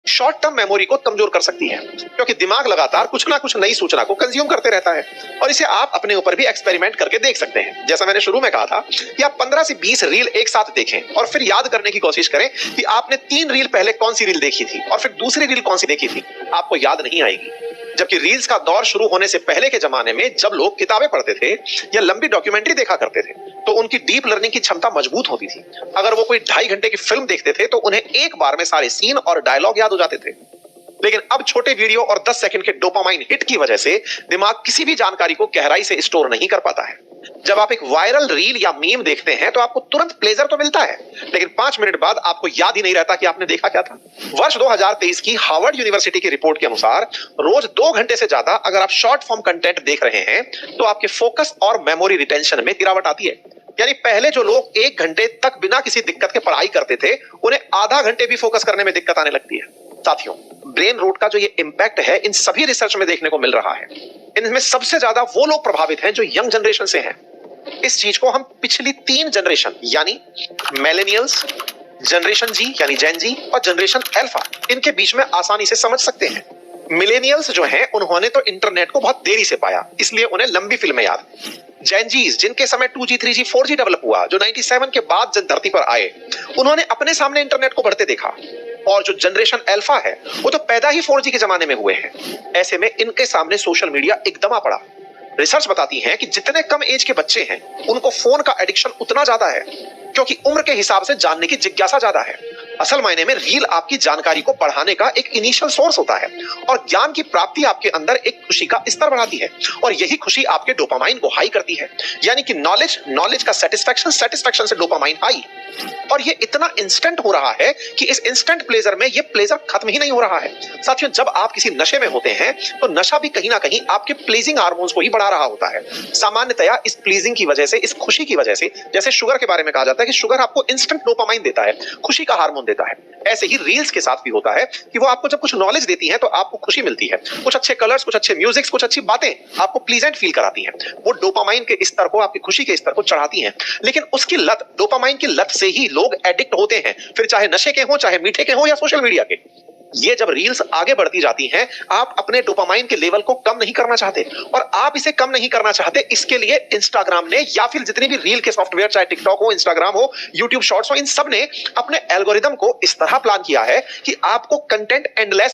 Short term memory को कमजोर कर सकती है, क्योंकि दिमाग लगातार कुछ ना कुछ नई सूचना को कंज्यूम करते रहता है। और इसे आप अपने ऊपर भी एक्सपेरिमेंट करके देख सकते हैं। जैसा मैंने शुरू में कहा था कि आप 15 से 20 रील एक साथ देखें और फिर याद करने की कोशिश करें कि आपने 3 रील पहले कौन सी रील देखी थी और फिर दूसरी रील कौन सी देखी थी। आपको याद नहीं आएगी। जबकि रील्स का दौर शुरू होने से पहले के जमाने में जब लोग किताबें पढ़ते थे या लंबी डॉक्यूमेंट्री देखा करते थे तो उनकी डीप लर्निंग की क्षमता मजबूत होती थी। अगर वो कोई 2.5 घंटे की फिल्म देखते थे तो उन्हें एक बार में सारे सीन और डायलॉग याद हो जाते थे। लेकिन अब छोटे वीडियो और 10 सेकंड के डोपामाइन हिट की वजह से दिमाग किसी भी जानकारी को गहराई से स्टोर नहीं कर पाता है। जब आप एक वायरल रील या मीम देखते हैं तो आपको तुरंत प्लेजर तो मिलता है, लेकिन 5 मिनट बाद आपको याद ही नहीं रहता कि आपने देखा क्या था। वर्ष 2023 की हार्वर्ड यूनिवर्सिटी की रिपोर्ट के अनुसार रोज 2 घंटे से ज्यादा अगर आप शॉर्ट फॉर्म कंटेंट देख रहे हैं तो आपके फोकस और मेमोरी रिटेंशन में गिरावट आती है। यानी पहले जो लोग 1 घंटे तक बिना किसी दिक्कत के पढ़ाई करते थे उन्हें आधा घंटे भी फोकस करने में दिक्कत आने लगती है। साथियों, ब्रेन रूट का जो ये इंपैक्ट है इन सभी रिसर्च में देखने को मिल रहा है। इनमें सबसे ज्यादा वो लोग प्रभावित हैं जो यंग जनरेशन से हैं। इस चीज को हम पिछली 3 जनरेशन यानी मिलेनियल्स, जनरेशन जी यानी जेन जी और जनरेशन अल्फा इनके बीच में आसानी से समझ सकते हैं। मिलेनियल्स जो हैं उन्होंने तो इंटरनेट को बहुत देरी से पाया, इसलिए उन्हें लंबी फिल्में याद। जेन जीज जिनके समय 2G 3G 4G डेवलप हुआ, जो 97 के बाद जब धरती पर आए, उन्होंने अपने सामने इंटरनेट को बढ़ते देखा। और जो जनरेशन अल्फा है वो तो पैदा ही 4G के जमाने में हुए हैं। ऐसे में इनके सामने सोशल मीडिया एकदम आ पड़ा। रिसर्च बताती है कि जितने कम एज के बच्चे हैं उनको फोन का एडिक्शन उतना ज्यादा है, क्योंकि उम्र के हिसाब से जानने की जिज्ञासा ज्यादा है। असल मायने में रील आपकी जानकारी को बढ़ाने का एक इनिशियल सोर्स होता है और ज्ञान की प्राप्ति आपके अंदर एक खुशी का स्तर बढ़ाती है और यही खुशी आपके डोपामाइन को हाई करती है। यानी कि नॉलेज का सेटिस्फैक्शन से डोपामाइन हाई। और ये इतना इंस्टेंट हो रहा है कि इस इंस्टेंट प्लेजर में ये प्लेजर खत्म ही नहीं हो रहा है। साथियों, जब आप किसी नशे में होते हैं तो नशा भी कहीं ना कहीं आपके प्लीजिंग हार्मोन्स को ही बढ़ा रहा होता है। सामान्यतया इस प्लीजिंग की वजह से, इस खुशी की वजह से, जैसे शुगर के बारे में कहा जाता है कि शुगर आपको इंस्टेंट डोपामाइन देता है, खुशी का हार्मोन देता है, ऐसे ही रील्स के साथ भी होता है कि वो आपको जब कुछ नॉलेज देती है तो आपको खुशी मिलती है। कुछ अच्छे कलर्स, कुछ अच्छे म्यूजिक, कुछ अच्छी बातें आपको प्लीजेंट फील कराती हैं। वो डोपामाइन के स्तर को, आपकी खुशी के स्तर को चढ़ाती हैं। लेकिन उसकी लत, डोपामाइन की लत से ही लोग एडिक्ट होते हैं, फिर चाहे नशे के हो, चाहे मीठे के हो या सोशल मीडिया के। ये जब रील्स आगे बढ़ती जाती हैं, आप अपने डोपामाइन के लेवल को कम नहीं करना चाहते और आप इसे कम नहीं करना चाहते, इसके लिए इंस्टाग्राम ने या फिर जितने भी रील के सॉफ्टवेयर, चाहे टिकटॉक हो, इंस्टाग्राम हो, यूट्यूब शॉर्ट्स हो, इन सब ने अपने एल्गोरिदम को इस तरह प्लान किया है कि आपको कंटेंट एंडलेस